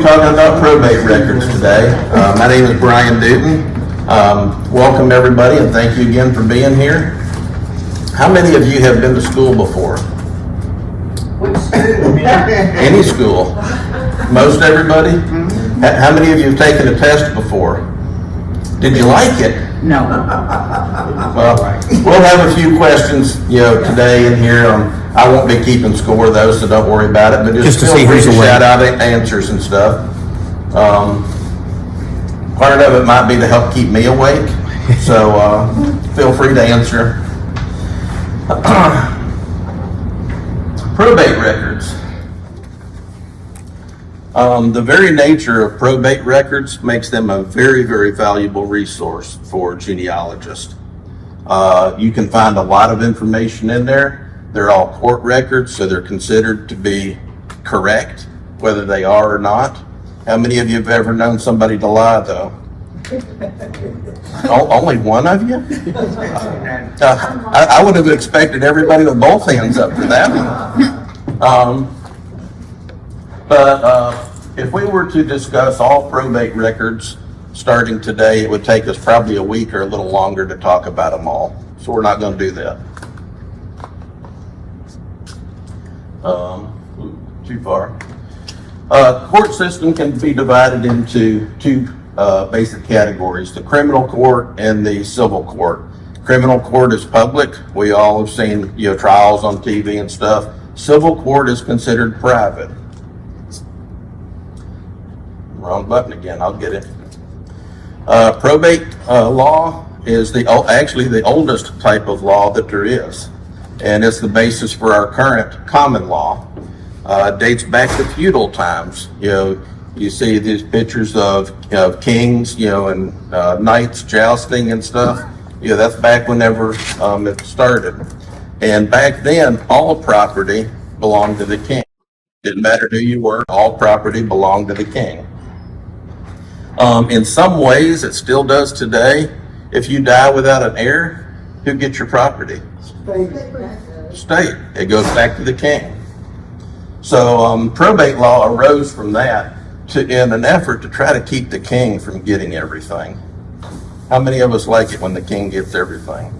be talking about probate records today. My name is Brian Dutton. Welcome everybody and thank you again for being here. How many of you have been to school before? Which school? Any school? Most everybody? How many of you have taken a test before? Did you like it? No. Well, we'll have a few questions, today in here. I won't be keeping score though, so don't worry about it. But just to feel see free who's to awake. shout out answers and stuff. Part of it might be to help keep me awake, so feel free to answer. Probate records. The very nature of probate records makes them a very, very valuable resource for genealogists. You can find a lot of information in there. They're all court records, so they're considered to be correct, whether they are or not. How many of you have ever known somebody to lie, though? Only one of you? I would have expected everybody with both hands up for that one. But if we were to discuss all probate records starting today, it would take us probably a week or a little longer to talk about them all. So we're not going to do that. Too far. Court system can be divided into two basic categories: the criminal court and the civil court. Criminal court is public. We all have seen trials on TV and stuff. Civil court is considered private. Wrong button again. I'll get it. Probate law is actually the oldest type of law that there is, and it's the basis for our current common law. Dates back to feudal times. You see these pictures of kings, and knights jousting and stuff. That's back whenever it started. And back then, all property belonged to the king. Didn't matter who you were, all property belonged to the king. In some ways, it still does today. If you die without an heir, who gets your property? State. It goes back to the king. So probate law arose from that in an effort to try to keep the king from getting everything. How many of us like it when the king gets everything?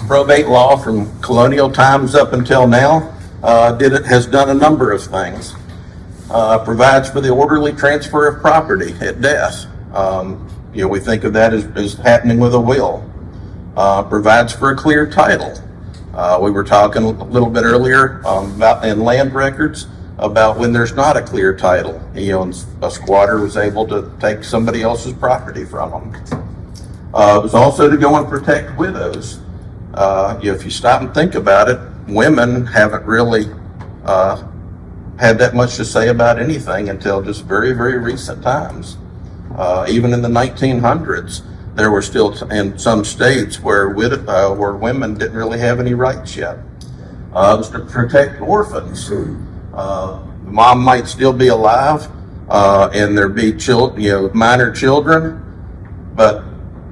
Probate law from colonial times up until now has done a number of things. Provides for the orderly transfer of property at death. We think of that as happening with a will. Provides for a clear title. We were talking a little bit earlier about in land records about when there's not a clear title. A squatter was able to take somebody else's property from them. It was also to go and protect widows. If you stop and think about it, women haven't really had that much to say about anything until just very, very recent times. Even in the 1900s, there were still in some states where women didn't really have any rights yet. It was to protect orphans. Mom might still be alive, and there be minor children, but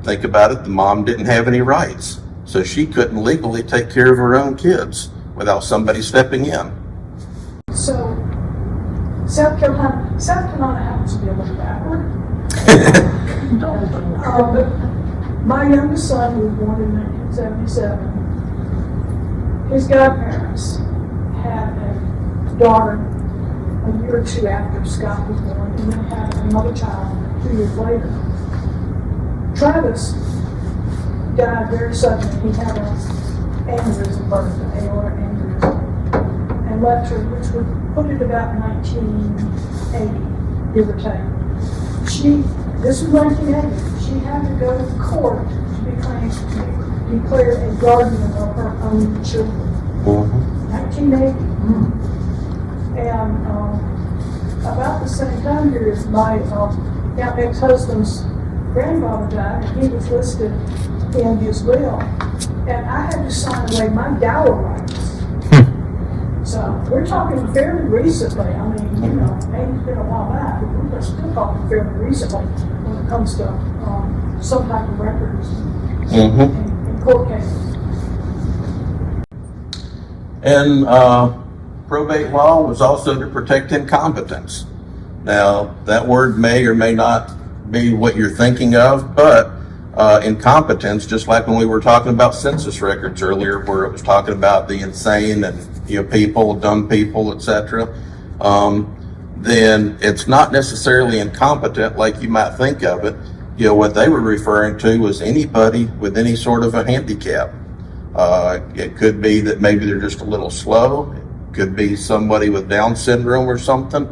think about it, the mom didn't have any rights, so she couldn't legally take care of her own kids without somebody stepping in. So, South Carolina happens to be a little backward. My youngest son, who was born in 1977, his godparents had a daughter a year or two after Scott was born, and then had another child 2 years later. Travis died very suddenly. He had an aneurysm birth, an aortic aneurysm, and left her, which would put it about 1980, give or take. This was 1980. She had to go to court to be declared a guardian of her own children. 1980. And about the same time period, my now ex-husband's grandfather died, and he was listed in his will. And I had to sign away my dower rights. So we're talking fairly recently. I mean, maybe it's been a while back, but we're still talking fairly recently when it comes to some type of records in court cases. And Probate law was also to protect incompetence. Now, that word may or may not be what you're thinking of, but incompetence, just like when we were talking about census records earlier, where it was talking about the insane and people, dumb people, etc., then it's not necessarily incompetent like you might think of it. What they were referring to was anybody with any sort of a handicap. It could be that maybe they're just a little slow. It could be somebody with Down syndrome or something.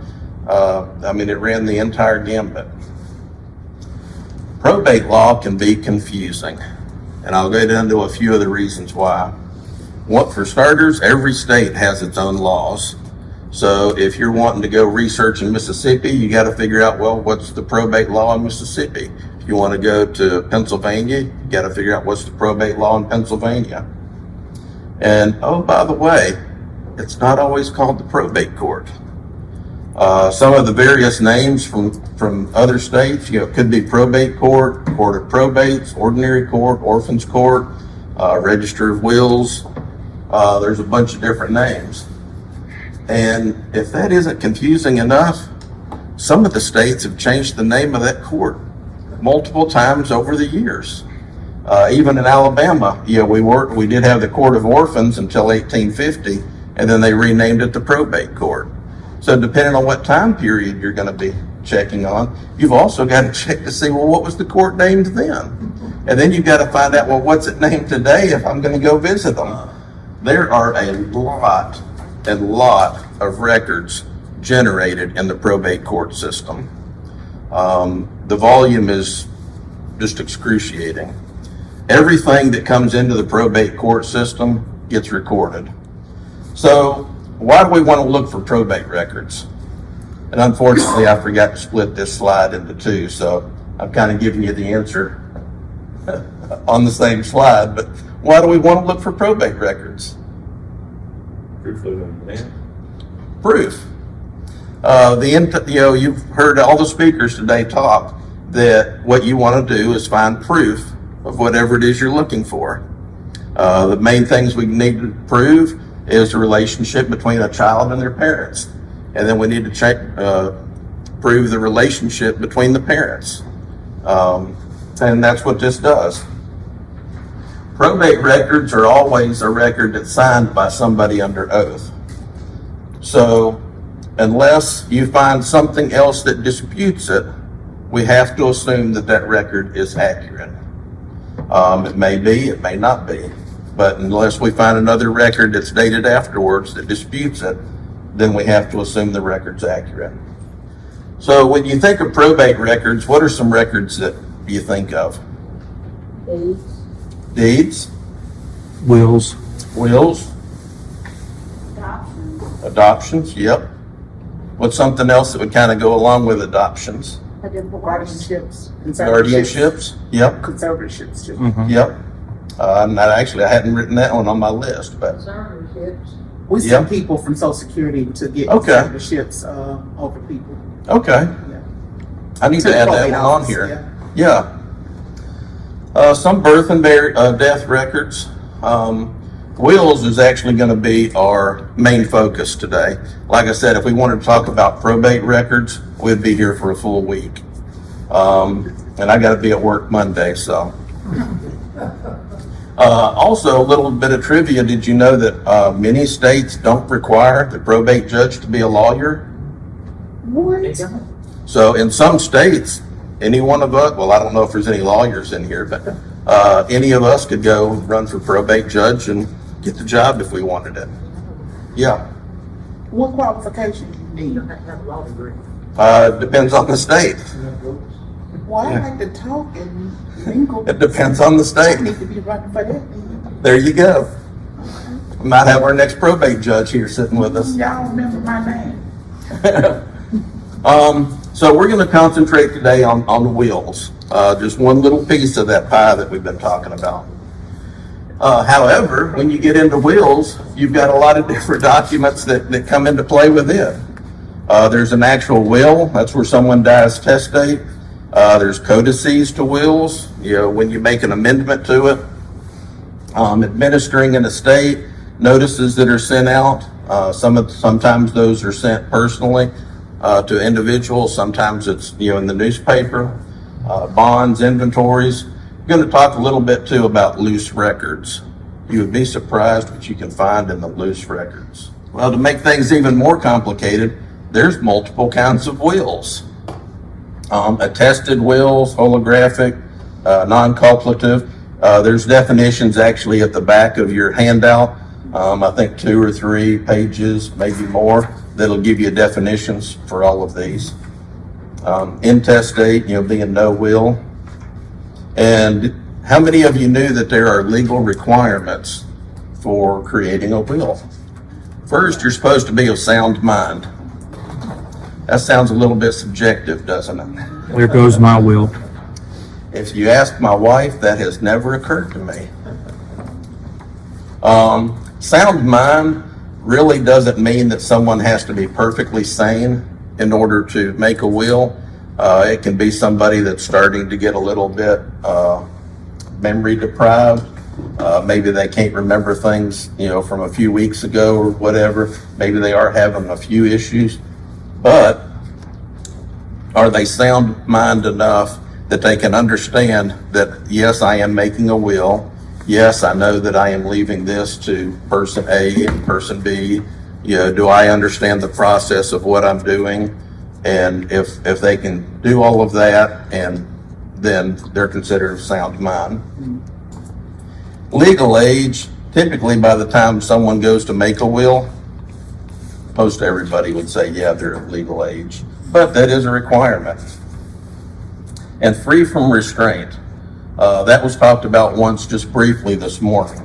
It ran the entire gambit. Probate law can be confusing, and I'll get into a few of the reasons why. For starters, every state has its own laws. So if you're wanting to go research in Mississippi, you got to figure out, well, what's the probate law in Mississippi? If you want to go to Pennsylvania, you got to figure out what's the probate law in Pennsylvania. And oh, by the way, it's not always called the probate court. Some of the various names from other states, could be probate court, court of probates, ordinary court, orphans court, register of wills. There's a bunch of different names. And if that isn't confusing enough, some of the states have changed the name of that court multiple times over the years. Even in Alabama, we did have the Court of Orphans until 1850, and then they renamed it the Probate Court. So depending on what time period you're going to be checking on, you've also got to check to see, well, what was the court named then? And then you've got to find out, well, what's it named today if I'm going to go visit them? There are a lot of records generated in the probate court system. The volume is just excruciating. Everything that comes into the probate court system gets recorded. So why do we want to look for probate records? And unfortunately, I forgot to split this slide into two, so I'm kind of giving you the answer on the same slide. But why do we want to look for probate records? Proof. You've heard all the speakers today talk that what you want to do is find proof of whatever it is you're looking for. The main things we need to prove is the relationship between a child and their parents. And then we need to prove the relationship between the parents. And that's what this does. Probate records are always a record that's signed by somebody under oath. So unless you find something else that disputes it, we have to assume that that record is accurate. It may be, it may not be. But unless we find another record that's dated afterwards that disputes it, then we have to assume the record's accurate. So when you think of probate records, what are some records that you think of? Deeds. Wills. Adoptions, yep. What's something else that would kind of go along with adoptions? Guardianships. Guardianships, yep. Conservatorships too. Mm-hmm. Yep. I hadn't written that one on my list, but We send people from Social Security to get conservatorships over people. okay. Yeah. I need to add that one on here. Yeah. Some birth and death records. Wills is actually going to be our main focus today. Like I said, if we wanted to talk about probate records, we'd be here for a full week. And I got to be at work Monday, so. Also, a little bit of trivia. Did you know that many states don't require the probate judge to be a lawyer? What? So in some states, any one of us, well, I don't know if there's any lawyers in here, but any of us could go run for probate judge and get the job if we wanted it. Yeah. What qualifications you need? Depends on the state. Well, I like to talk and mingle. It depends on the I state. need to be running for that. There you go. We might have our next probate judge here sitting with us. Y'all remember my name. So we're going to concentrate today on the wills. Just one little piece of that pie that we've been talking about. However, when you get into wills, you've got a lot of different documents that come into play with it. There's an actual will. That's where someone dies testate. There's codices to wills, when you make an amendment to it. Administering an estate, notices that are sent out, Sometimes those are sent personally to individuals. Sometimes it's, in the newspaper, bonds, inventories. I'm going to talk a little bit too about loose records. You would be surprised what you can find in the loose records. Well, to make things even more complicated, there's multiple kinds of wills. Attested wills, holographic, non-cooperative. There's definitions actually at the back of your handout. I think 2 or 3 pages, maybe more, that'll give you definitions for all of these. Intestate, being no will. And how many of you knew that there are legal requirements for creating a will? First, you're supposed to be of sound mind. That sounds a little bit subjective, doesn't it? There goes my will. If you ask my wife, that has never occurred to me. Sound mind really doesn't mean that someone has to be perfectly sane in order to make a will. It can be somebody that's starting to get a little bit memory deprived. Maybe they can't remember things, from a few weeks ago or whatever. Maybe they are having a few issues, but are they sound mind enough that they can understand that, yes, I am making a will. Yes, I know that I am leaving this to person A and person B. Do I understand the process of what I'm doing? And if they can do all of that, and then they're considered of sound mind. Legal age, typically by the time someone goes to make a will, most everybody would say, yeah, they're of legal age. But that is a requirement. And free from restraint. That was talked about once just briefly this morning.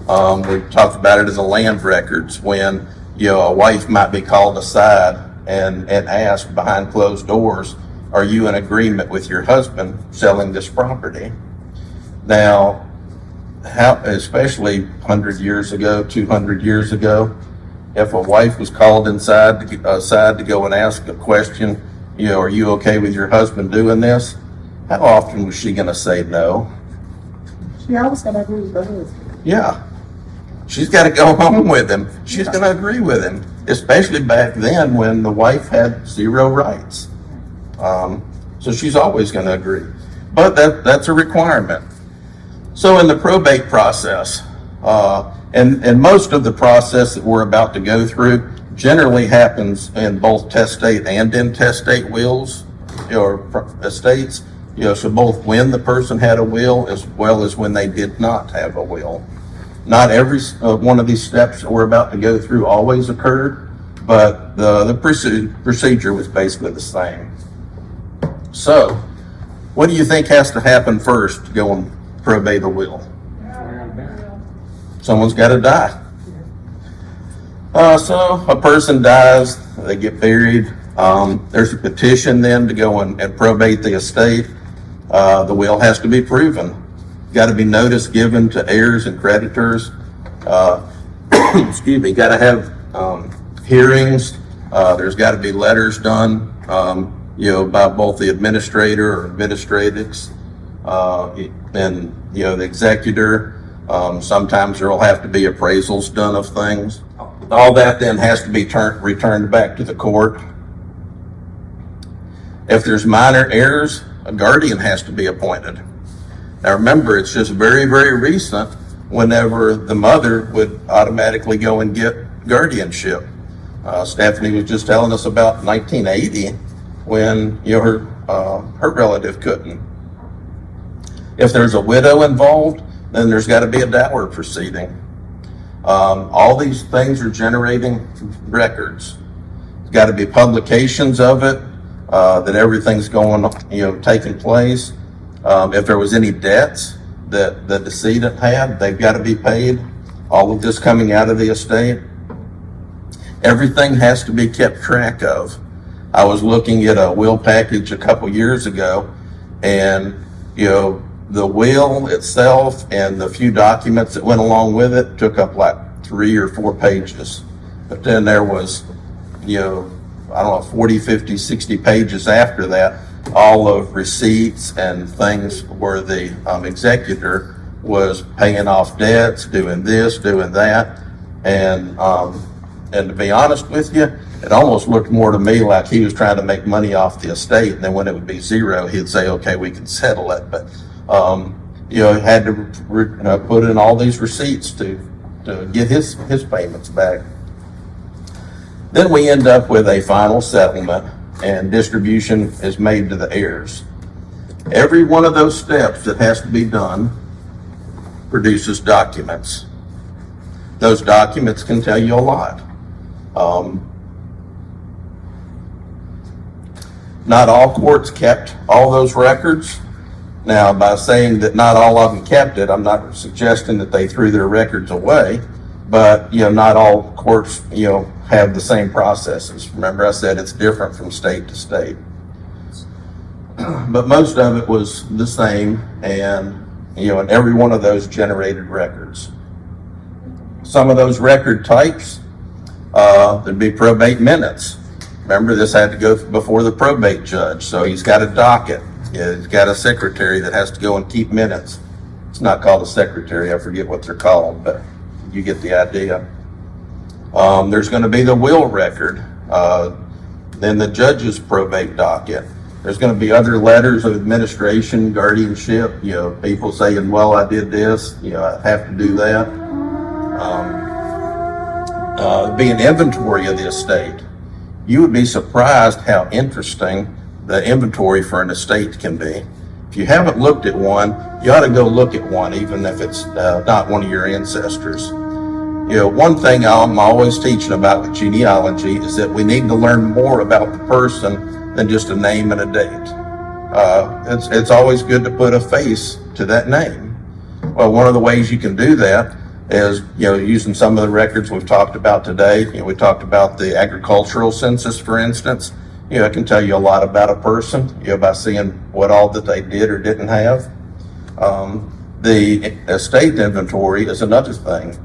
We talked about it as a land records when, a wife might be called aside and asked behind closed doors, are you in agreement with your husband selling this property? Now, especially 100 years ago, 200 years ago, if a wife was called aside to go and ask a question, are you okay with your husband doing this? How often was she going to say no? She always got to agree with the husband. Yeah. She's got to go home with him. She's going to agree with him, especially back then when the wife had 0 rights. So she's always going to agree. But that's a requirement. So in the probate process, and most of the process that we're about to go through generally happens in both testate and intestate wills or estates. So both when the person had a will as well as when they did not have a will. Not every one of these steps that we're about to go through always occurred, but the procedure was basically the same. So, what do you think has to happen first to go and probate a will? Someone's got to die. So a person dies, they get buried. There's a petition then to go and probate the estate. The will has to be proven. Got to be notice given to heirs and creditors. Excuse me. Got to have hearings. There's got to be letters done, by both the administrator or administrators and the executor. Sometimes there will have to be appraisals done of things. All that then has to be returned back to the court. If there's minor errors, a guardian has to be appointed. Now remember, it's just very, very recent whenever the mother would automatically go and get guardianship. Stephanie was just telling us about 1980 when her relative couldn't. If there's a widow involved, then there's got to be a dower proceeding. All these things are generating records. There's got to be publications of it, that everything's taking place. If there was any debts that the decedent had, they've got to be paid. All of this coming out of the estate. Everything has to be kept track of. I was looking at a will package a couple years ago, and the will itself and the few documents that went along with it took up like 3 or 4 pages. But then there was, 40, 50, 60 pages after that, all of receipts and things where the executor was paying off debts, doing this, doing that. And And to be honest with you, it almost looked more to me like he was trying to make money off the estate, and then when it would be zero, he'd say, okay, we can settle it. But, he had to put in all these receipts to get his payments back. Then we end up with a final settlement, and distribution is made to the heirs. Every one of those steps that has to be done produces documents. Those documents can tell you a lot. Not all courts kept all those records. Now, by saying that not all of them kept it, I'm not suggesting that they threw their records away, but, not all courts, have the same processes. Remember I said it's different from state to state. But most of it was the same, and, and every one of those generated records. Some of those record types, there'd be probate minutes. Remember, this had to go before the probate judge, so he's got a docket. He's got a secretary that has to go and keep minutes. It's not called a secretary, I forget what they're called, but you get the idea. There's going to be the will record, then the judge's probate docket. There's going to be other letters of administration, guardianship, people saying, well, I did this, I have to do that. Be an inventory of the estate. You would be surprised how interesting the inventory for an estate can be. If you haven't looked at one, you ought to go look at one, even if it's not one of your ancestors. One thing I'm always teaching about with genealogy is that we need to learn more about the person than just a name and a date. It's always good to put a face to that name. Well, one of the ways you can do that is, using some of the records we've talked about today. We talked about the agricultural census, for instance. It can tell you a lot about a person, by seeing what all that they did or didn't have. The estate inventory is another thing.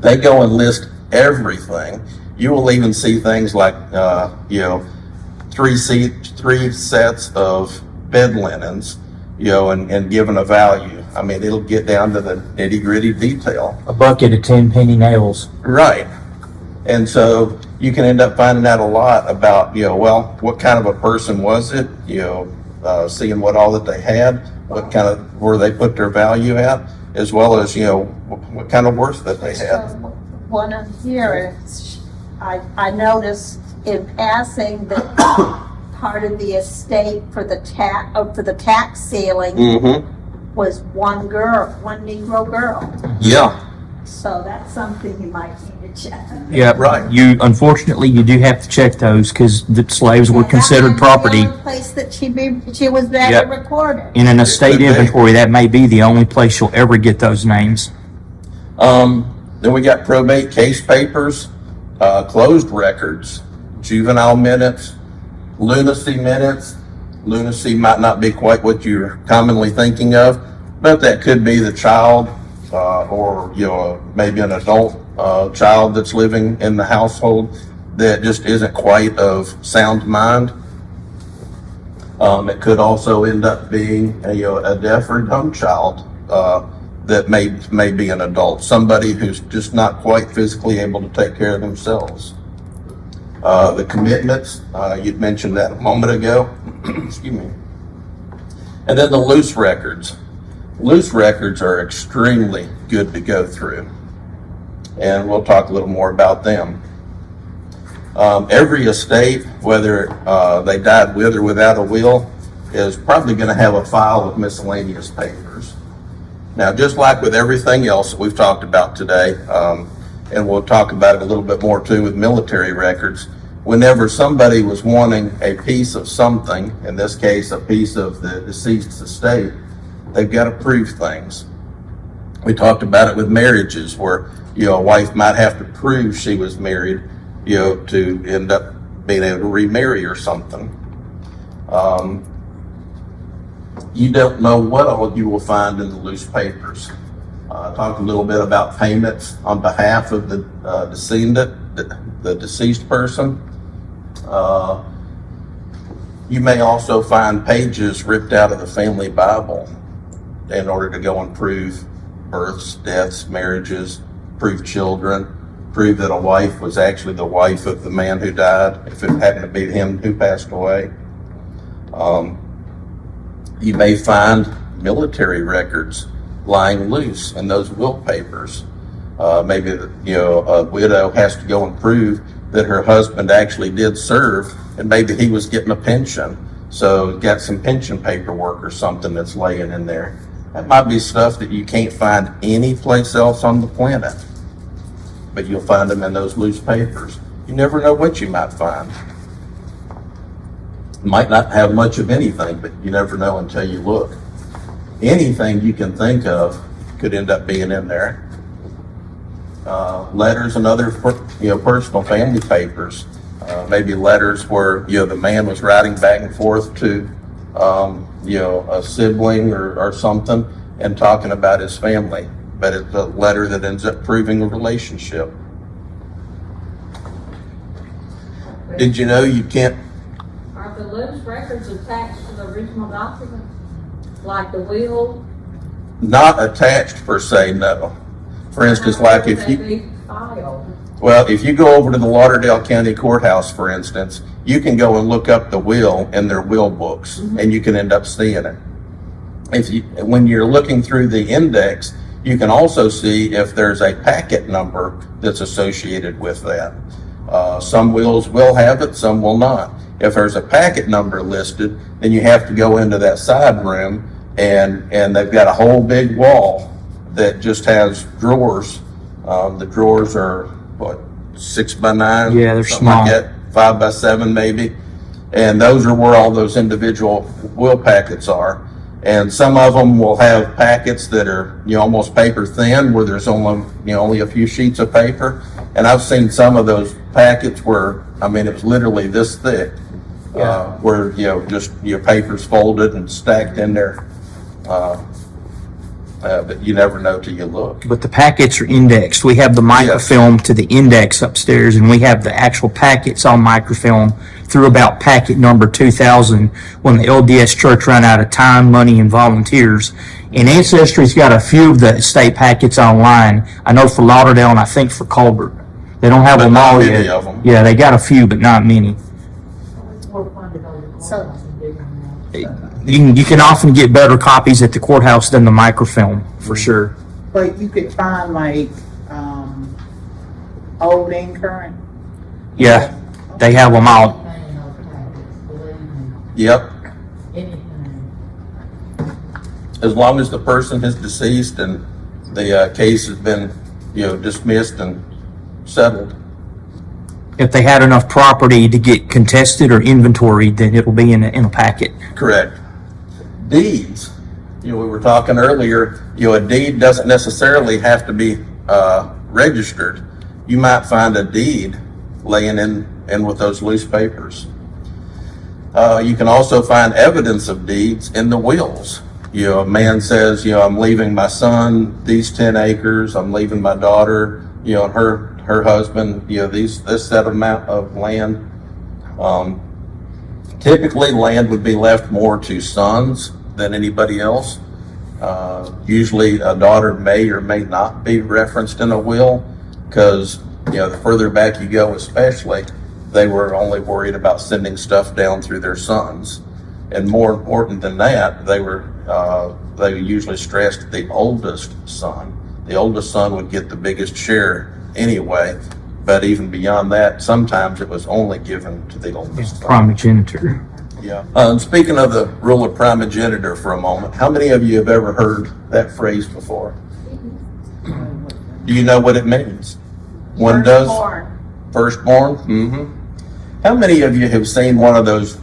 They go and list everything. You will even see things like, three sets of bed linens, and given a value. I mean, it'll get down to the nitty gritty detail. A bucket of 10 penny nails. Right. And so you can end up finding out a lot about, what kind of a person was it, seeing what all that they had, what kind of, where they put their value at, as well as, what kind of worth that they had. So, one of here is, I noticed in passing that part of the estate for the tax ceiling was one Negro girl. Yeah. So that's something you might need to check. Yeah, Right. Unfortunately, you do have to check those because the slaves were considered property. The only place that she was better Yep. recorded. In an estate Could be. inventory, that may be the only place you'll ever get those names. Then we got probate case papers, closed records, juvenile minutes, lunacy minutes. Lunacy might not be quite what you're commonly thinking of, but that could be the child, or maybe an adult child that's living in the household that just isn't quite of sound mind. It could also end up being a deaf or dumb child that may be an adult, somebody who's just not quite physically able to take care of themselves. The commitments, you'd mentioned that a moment ago. Excuse me. And then the loose records. Loose records are extremely good to go through, and we'll talk a little more about them. Every estate, whether they died with or without a will, is probably going to have a file of miscellaneous papers. Now, just like with everything else that we've talked about today, and we'll talk about it a little bit more too with military records, whenever somebody was wanting a piece of something, in this case, a piece of the deceased's estate, they've got to prove things. We talked about it with marriages where, a wife might have to prove she was married, to end up being able to remarry or something. You don't know what all you will find in the loose papers. Talk a little bit about payments on behalf of the decedent, the deceased person. You may also find pages ripped out of the family Bible in order to go and prove births, deaths, marriages, prove children. prove that a wife was actually the wife of the man who died, if it happened to be him who passed away. You may find military records lying loose in those will papers. Maybe a widow has to go and prove that her husband actually did serve, and maybe he was getting a pension, so got some pension paperwork or something that's laying in there. That might be stuff that you can't find any place else on the planet, but you'll find them in those loose papers. You never know what you might find. Might not have much of anything, but you never know until you look. Anything you can think of could end up being in there. Letters and other, personal family papers. Maybe letters where, the man was writing back and forth to, a sibling or something and talking about his family. But it's a letter that ends up proving a relationship. Did you know you can't? Are the loose records attached to the original document? Like the will? Not attached per se, no. For instance, like if you, if you go over to the Lauderdale County Courthouse, for instance, you can go and look up the will in their will books, and you can end up seeing it. When you're looking through the index, you can also see if there's a packet number that's associated with that. Some wills will have it, some will not. If there's a packet number listed, then you have to go into that side room, and they've got a whole big wall that just has drawers. The drawers are 6 by 9? Yeah, they're something small. like that, 5 by 7 maybe. And those are where all those individual will packets are. And some of them will have packets that are, almost paper thin, where there's only a few sheets of paper. And I've seen some of those packets where, it was literally this thick, where, just your papers folded and stacked in there. But you never know till you look. But the packets are indexed. We have the microfilm to the index upstairs, and we have the actual packets on microfilm through about packet number 2000 when the LDS Church ran out of time, money, and volunteers. And Ancestry's got a few of the estate packets online. I know for Lauderdale and I think for Colbert. They don't have them all yet. Of them. Yeah, they got a few, but not many. So, You can often get better copies at the courthouse than the microfilm, for sure. but you could find old and current. Yeah, they have them out. Yep. As long as the person is deceased and the case has been, dismissed and settled. If they had enough property to get contested or inventoried, then it'll be in a packet. Correct. Deeds. We were talking earlier, a deed doesn't necessarily have to be registered. You might find a deed laying in with those loose papers. You can also find evidence of deeds in the wills. A man says, I'm leaving my son these 10 acres, I'm leaving my daughter, and her husband, this set amount of land. Typically, land would be left more to sons than anybody else. Usually, a daughter may or may not be referenced in a will, because the further back you go, especially, they were only worried about sending stuff down through their sons. And more important than that, they usually stressed the oldest son. The oldest son would get the biggest share anyway, but even beyond that, sometimes it was only given to the oldest son. Primogeniture. Yeah. And speaking of the rule of primogeniture for a moment, how many of you have ever heard that phrase before? Do you know what it means? One does? Firstborn. Mm-hmm. How many of you have seen one of those,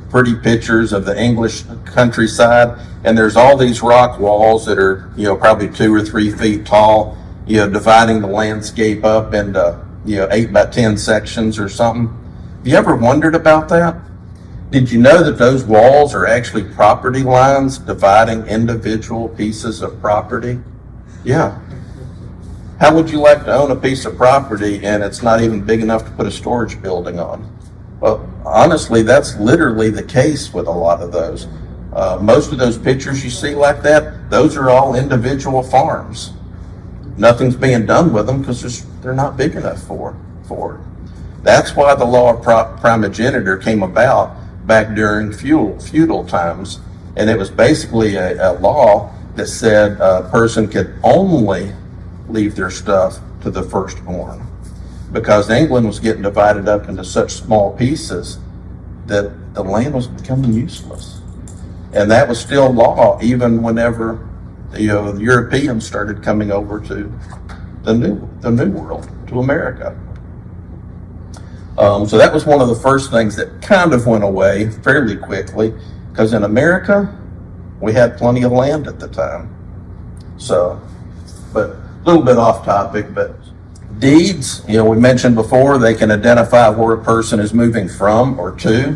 pretty pictures of the English countryside, and there's all these rock walls that are, probably 2 or 3 feet tall, dividing the landscape up into, 8 by 10 sections or something? Have you ever wondered about that? Did you know that those walls are actually property lines dividing individual pieces of property? Yeah. How would you like to own a piece of property and it's not even big enough to put a storage building on? Well, honestly, that's literally the case with a lot of those. Most of those pictures you see like that, those are all individual farms. nothing's being done with them because they're not big enough for it. That's why the law of primogeniture came about back during feudal times. And it was basically a law that said a person could only leave their stuff to the firstborn, because England was getting divided up into such small pieces that the land was becoming useless. And that was still law even whenever the Europeans started coming over to the new world, to America. So that was one of the first things that kind of went away fairly quickly, because in America, we had plenty of land at the time. So, but a little bit off topic, but deeds, we mentioned before, they can identify where a person is moving from or to.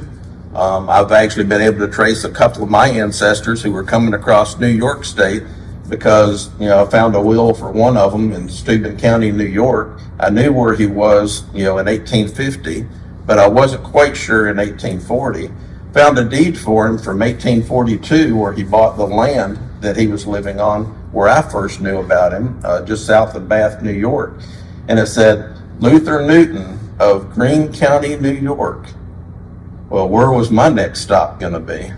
I've actually been able to trace a couple of my ancestors who were coming across New York State because, I found a will for one of them in Steuben County, New York. I knew where he was, in 1850, but I wasn't quite sure in 1840. Found a deed for him from 1842 where he bought the land that he was living on, where I first knew about him, just south of Bath, New York. And it said, Luther Newton of Greene County, New York. Well, where was my next stop going to be?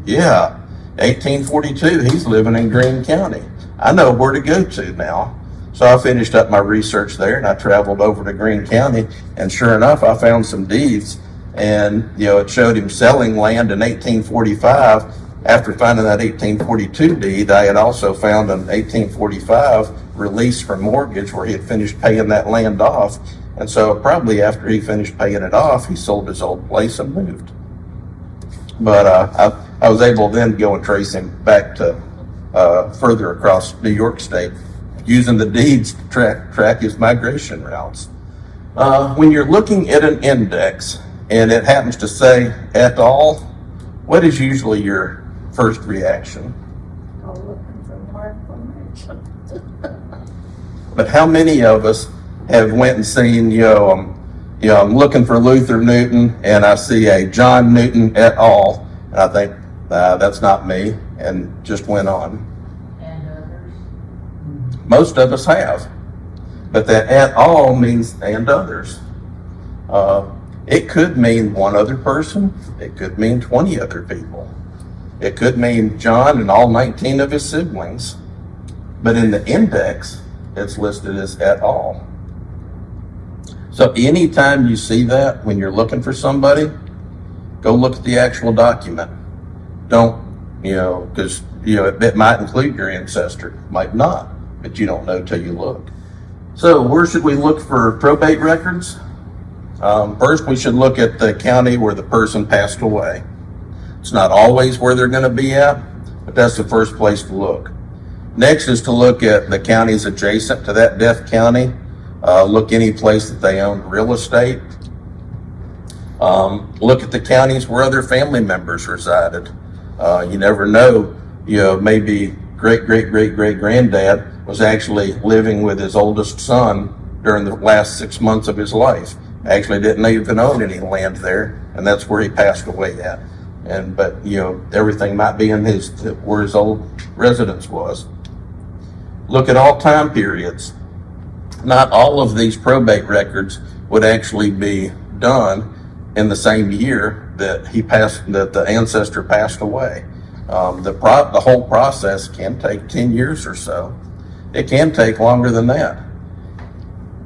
Yeah, 1842, he's living in Greene County. I know where to go to now. So I finished up my research there and I traveled over to Greene County, and sure enough, I found some deeds, and it showed him selling land in 1845. After finding that 1842 deed, I had also found an 1845 release from mortgage where he had finished paying that land off. And so probably after he finished paying it off, he sold his old place and moved. But I was able then to go and trace him back to further across New York State, using the deeds to track his migration routes. When you're looking at an index and it happens to say et al., what is usually your first reaction? Go looking for more information. But how many of us have went and seen, I'm looking for Luther Newton and I see a John Newton et al. And I think, that's not me, and just went on. And others. Most of us have. But that et al. Means and others. It could mean one other person. It could mean 20 other people. It could mean John and all 19 of his siblings. But in the index, it's listed as et al. So anytime you see that when you're looking for somebody, go look at the actual document. Don't, because, it might include your ancestor, might not, but you don't know till you look. So where should we look for probate records? First, we should look at the county where the person passed away. It's not always where they're going to be at, but that's the first place to look. Next is to look at the counties adjacent to that death county. Look any place that they own real estate. Look at the counties where other family members resided. You never know, maybe great-great-great-great-granddad was actually living with his oldest son during the last 6 months of his life. Actually didn't even own any land there, and that's where he passed away at. But everything might be in where his old residence was. Look at all time periods. Not all of these probate records would actually be done in the same year that the ancestor passed away. The whole process can take 10 years or so. It can take longer than that.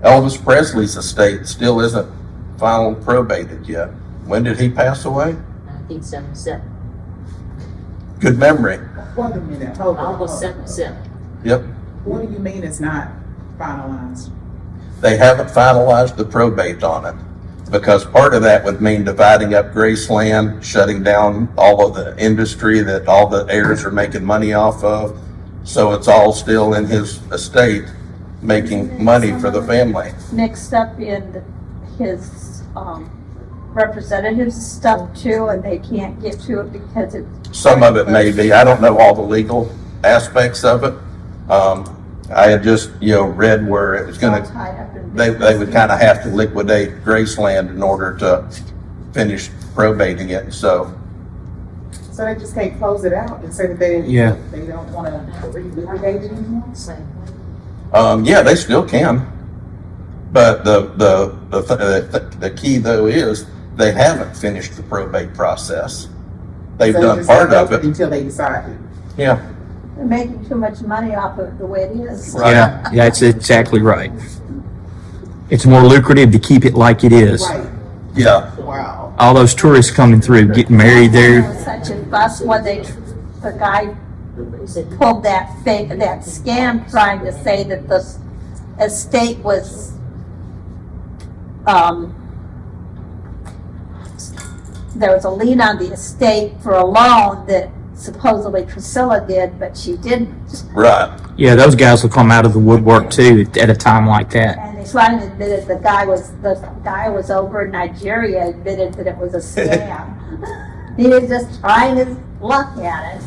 Elvis Presley's estate still isn't final probated yet. When did he pass away? I think 77. Good memory. Wait a minute, hold on. Almost 77. Yep. What do you mean it's not finalized? They haven't finalized the probate on it, because part of that would mean dividing up Graceland, shutting down all of the industry that all the heirs are making money off of. So it's all still in his estate, making money for the family. Mixed up in his representatives stuff too, and they can't get to it because it's. Some of it may be. I don't know all the legal aspects of it. I had just, read where it was going to, they would kind of have to liquidate Graceland in order to finish probating it. So they just can't close it out and say that they Yeah. don't want to relitigate it anymore? Yeah, they still can. But the key though is they haven't finished the probate process. They've So done just part have of to it. until they decide. Yeah. They're making too much money off of it the way it is. Right. Yeah, that's exactly right. It's more lucrative to keep it like it is. Right, Yeah. wow. All those tourists coming through, getting married There there. was such a fuss when the guy pulled that scam trying to say that the estate was, there was a lien on the estate for a loan that supposedly Priscilla did, but she didn't. Right. Yeah, those guys will come out of the woodwork too at a time like that. And they finally admitted the guy was over in Nigeria, admitted that it was a scam. He was just trying his luck at it.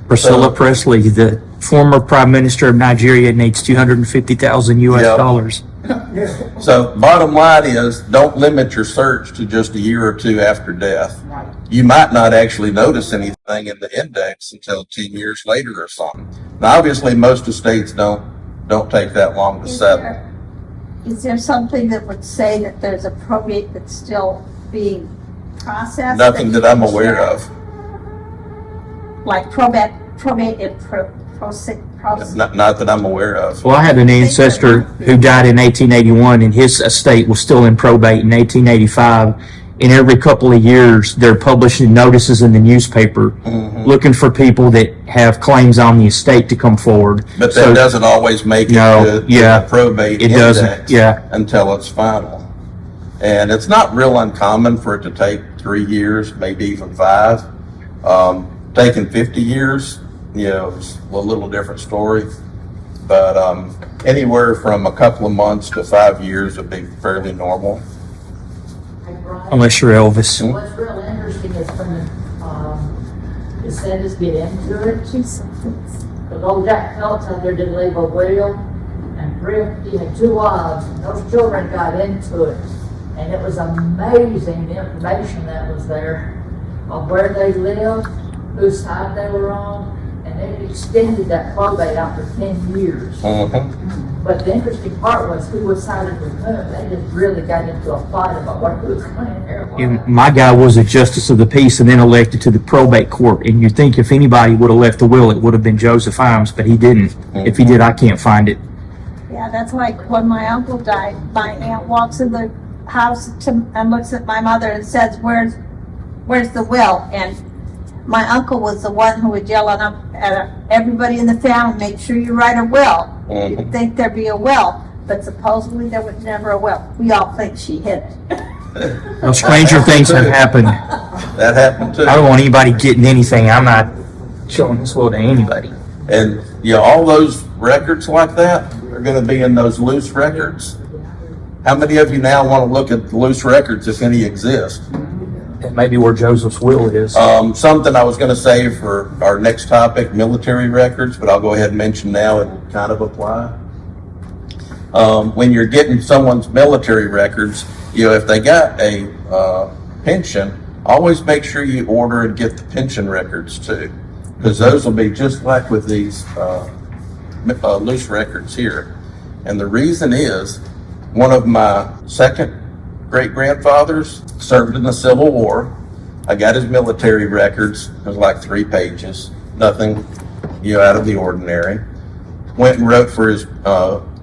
Priscilla Presley, the former prime minister of Nigeria, needs 250,000 US Yeah. dollars. So bottom line is, don't limit your search to just a year or two after death. Right. You might not actually notice anything in the index until 10 years later or something. Now, obviously, most estates don't take that long to settle. Is there something that would say that there's a probate that's still being processed? Nothing that I'm aware of. Like probate and Not that I'm aware of. Well, I had an ancestor who died in 1881 and his estate was still in probate in 1885. And every couple of years, they're publishing notices in the newspaper looking for people that have claims on the estate to come forward. But that doesn't always make it No, to yeah, the probate it index doesn't, yeah. until it's final. And it's not real uncommon for it to take 3 years, maybe even 5. Taking 50 years, it's a little different story. But anywhere from a couple of months to 5 years would be fairly normal. Hey, Brian, Unless you're Elvis. what's real interesting is when the descendants get into it, because old Jack Phelps out there did leave a will, and he had 2 wives, and those children got into it. And it was amazing the information that was there of where they lived, whose side they were on, and they extended that probate out for 10 years. But the interesting part was who was sided with whom. They just really got into a fight about what who was playing there. And my guy was a justice of the peace and then elected to the probate court. And you'd think if anybody would have left the will, it would have been Joseph Imes, but he didn't. If he did, I can't find it. Yeah, that's like when my uncle died, my aunt walks in the house and looks at my mother and says, where's the will? And my uncle was the one who would yell up at everybody in the family, make sure you write a will. You'd think there'd be a will, but supposedly there was never a will. We all think she hid it. Well, stranger things have happened. That happened too. I don't want anybody getting anything. I'm not showing this will to anybody. And all those records like that are going to be in those loose records. How many of you now want to look at the loose records if any exist? That may be where Joseph's will is. Something I was going to say for our next topic, military records, but I'll go ahead and mention now and kind of apply. When you're getting someone's military records, if they got a pension, always make sure you order and get the pension records too, because those will be just like with these loose records here. And the reason is, one of my second great-grandfathers served in the Civil War. I got his military records. It was like 3 pages, nothing, out of the ordinary. Went and wrote for his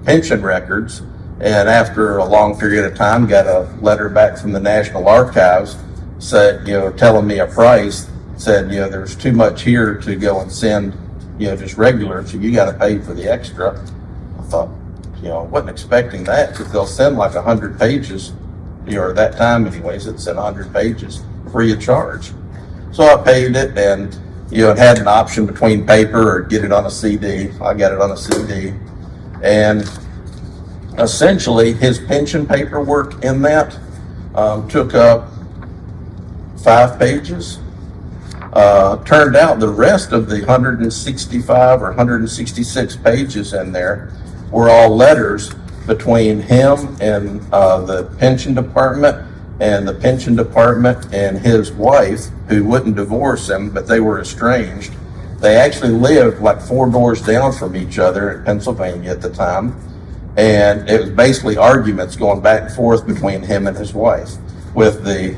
pension records, and after a long period of time, got a letter back from the National Archives, said, telling me a price. Said, there's too much here to go and send, just regular, so you got to pay for the extra. I thought, I wasn't expecting that, because they'll send like 100 pages. Or at that time anyways, it sent 100 pages free of charge. So I paid it, and it had an option between paper or get it on a CD. I got it on a CD. And essentially his pension paperwork in that took up 5 pages. Turned out the rest of the 165 or 166 pages in there were all letters between him and the pension department, and the pension department and his wife, who wouldn't divorce him, but they were estranged. They actually lived like 4 doors down from each other in Pennsylvania at the time. And it was basically arguments going back and forth between him and his wife, with the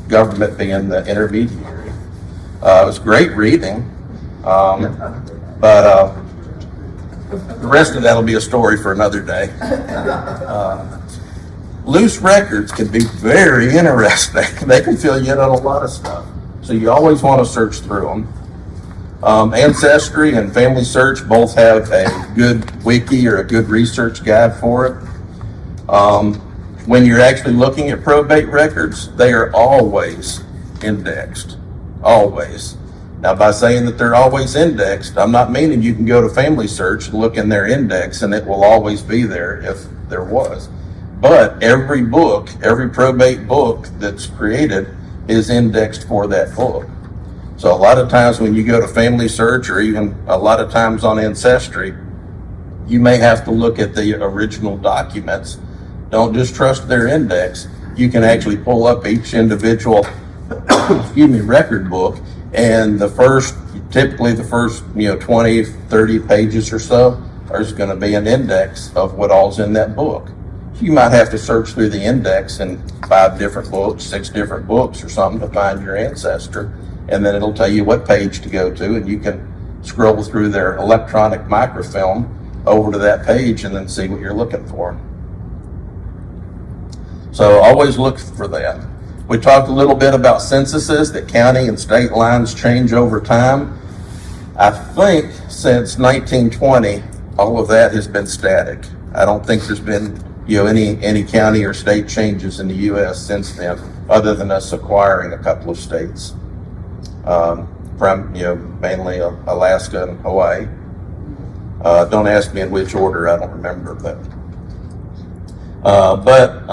government being the intermediary. It was great reading. But the rest of that will be a story for another day. Loose records can be very interesting. They can fill you in on a lot of stuff. So you always want to search through them. Ancestry and Family Search both have a good wiki or a good research guide for it. When you're actually looking at probate records, they are always indexed. Always. Now, by saying that they're always indexed, I'm not meaning you can go to Family Search and look in their index and it will always be there if there was. But every book, every probate book that's created is indexed for that book. So a lot of times when you go to Family Search, or even a lot of times on Ancestry, you may have to look at the original documents. Don't just trust their index. You can actually pull up each individual record book, and typically the first 20, 30 pages or so is going to be an index of what all's in that book. You might have to search through the index in 5 different books, 6 different books or something to find your ancestor. And then it'll tell you what page to go to, and you can scroll through their electronic microfilm over to that page and then see what you're looking for. So always look for that. We talked a little bit about censuses, that county and state lines change over time. I think since 1920, all of that has been static. I don't think there's been any county or state changes in the U.S. since then, other than us acquiring a couple of states. From mainly Alaska and Hawaii. Don't ask me in which order, I don't remember that. But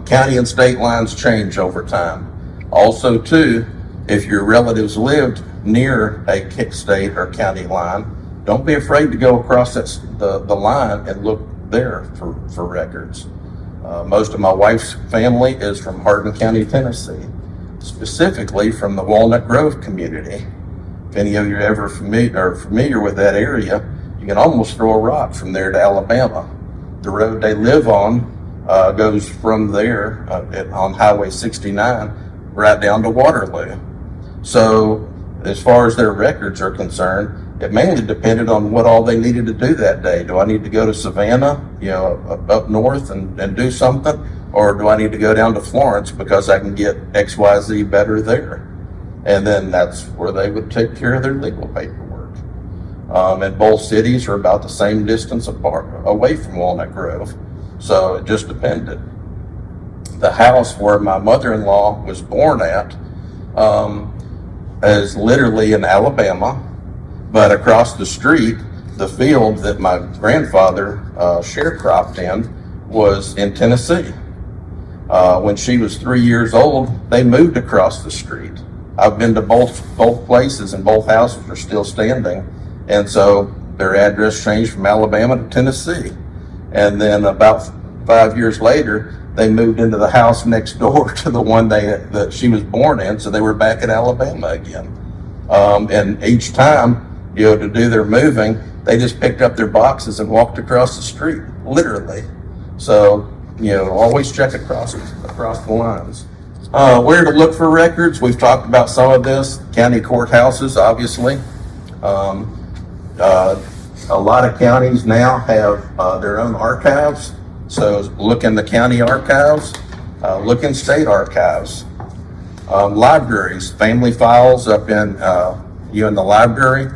county and state lines change over time. Also too, if your relatives lived near a state or county line, don't be afraid to go across the line and look there for records. Most of my wife's family is from Hardin County, Tennessee, specifically from the Walnut Grove community. If any of you are ever familiar with that area, you can almost throw a rock from there to Alabama. The road they live on goes from there on Highway 69 right down to Waterloo. So as far as their records are concerned, it mainly depended on what all they needed to do that day. Do I need to go to Savannah, up north and do something? Or do I need to go down to Florence because I can get XYZ better there? And then that's where they would take care of their legal paperwork. And both cities are about the same distance away from Walnut Grove. So it just depended. The house where my mother-in-law was born at is literally in Alabama, but across the street, the field that my grandfather sharecropped in was in Tennessee. When she was 3 years old, they moved across the street. I've been to both places, and both houses are still standing. And so their address changed from Alabama to Tennessee. And then about 5 years later, they moved into the house next door to the one that she was born in. So they were back in Alabama again. And each time, to do their moving, they just picked up their boxes and walked across the street, literally. So, always check across the lines. Where to look for records? We've talked about some of this. County courthouses, obviously. A lot of counties now have their own archives. So look in the county archives, look in state archives. Libraries, family files up in the library.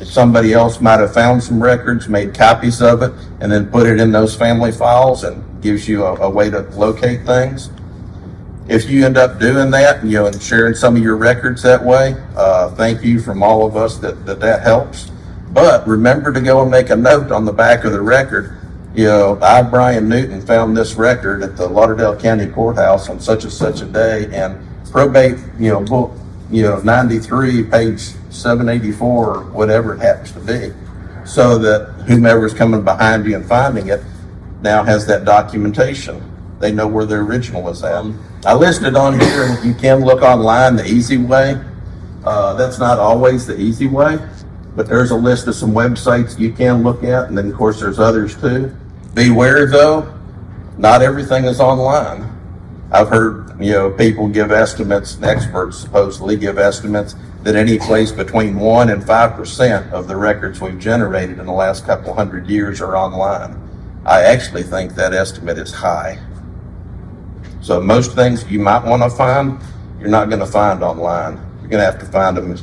Somebody else might have found some records, made copies of it, and then put it in those family files, and gives you a way to locate things. If you end up doing that, and sharing some of your records that way, thank you from all of us that helps. But remember to go and make a note on the back of the record. I, Brian Newton, found this record at the Lauderdale County Courthouse on such and such a day, and probate, book, 93, page 784, or whatever it happens to be, so that whomever's coming behind you and finding it now has that documentation. They know where the original was at. I listed on here, and you can look online the easy way. That's not always the easy way, but there's a list of some websites you can look at, and then of course there's others too. Beware though, not everything is online. I've heard, people give estimates, and experts supposedly give estimates that any place between 1% and 5% of the records we've generated in the last couple hundred years are online. I actually think that estimate is high. So most things you might want to find, you're not going to find online. You're going to have to find them,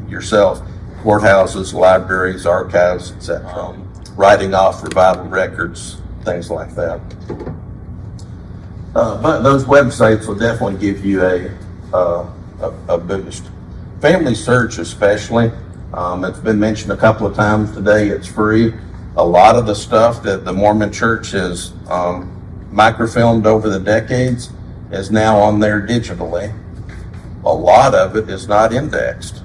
yourself. Courthouses, libraries, archives, etc. Writing off for vital records, things like that. But those websites will definitely give you a boost. Family Search especially, it's been mentioned a couple of times today, it's free. A lot of the stuff that the Mormon Church has microfilmed over the decades is now on there digitally. A lot of it is not indexed.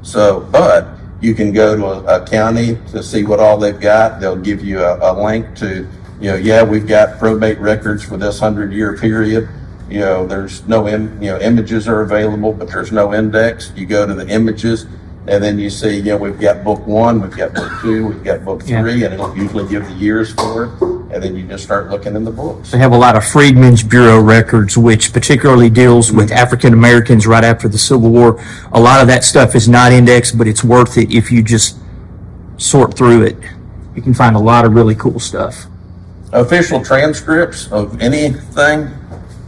So, but you can go to a county to see what all they've got. They'll give you a link to, we've got probate records for this 100-year period. There's no, images are available, but there's no index. You go to the images, and then you see, we've got book 1, we've got book 2, we've got book 3, and it'll usually give the years for it. And then you just start looking in the books. They have a lot of Freedmen's Bureau records, which particularly deals with African Americans right after the Civil War. A lot of that stuff is not indexed, but it's worth it if you just sort through it. You can find a lot of really cool stuff. Official transcripts of anything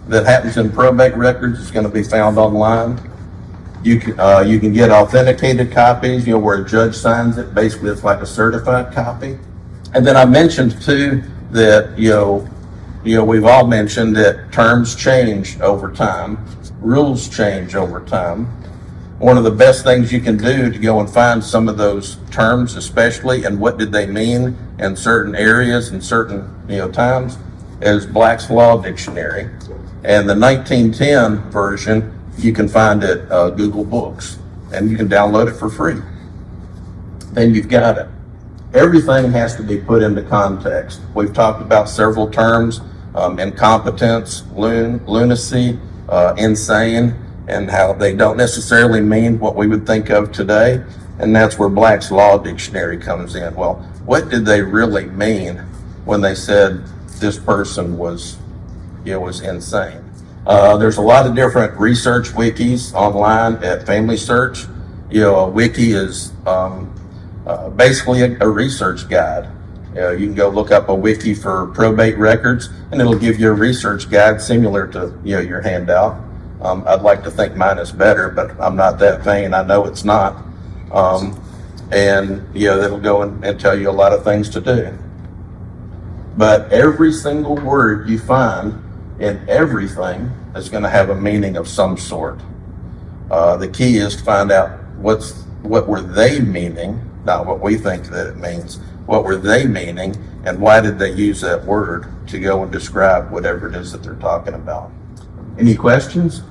that happens in probate records is going to be found online. You can get authenticated copies, where a judge signs it. Basically, it's like a certified copy. And then I mentioned too that we've all mentioned that terms change over time, rules change over time. One of the best things you can do to go and find some of those terms, especially, and what did they mean in certain areas and certain times, is Black's Law Dictionary. And the 1910 version you can find at Google Books, and you can download it for free. Then you've got it. Everything has to be put into context. We've talked about several terms, incompetence, lunacy, insane, and how they don't necessarily mean what we would think of today. And that's where Black's Law Dictionary comes in. Well, what did they really mean when they said this person was insane? There's a lot of different research wikis online at Family Search. A wiki is basically a research guide. You can go look up a wiki for probate records, and it'll give you a research guide similar to your handout. I'd like to think mine is better, but I'm not that vain. I know it's not. And it'll go and tell you a lot of things to do. But every single word you find in everything is going to have a meaning of some sort. The key is to find out what were they meaning, not what we think that it means. What were they meaning, and why did they use that word to go and describe whatever it is that they're talking about? Any questions?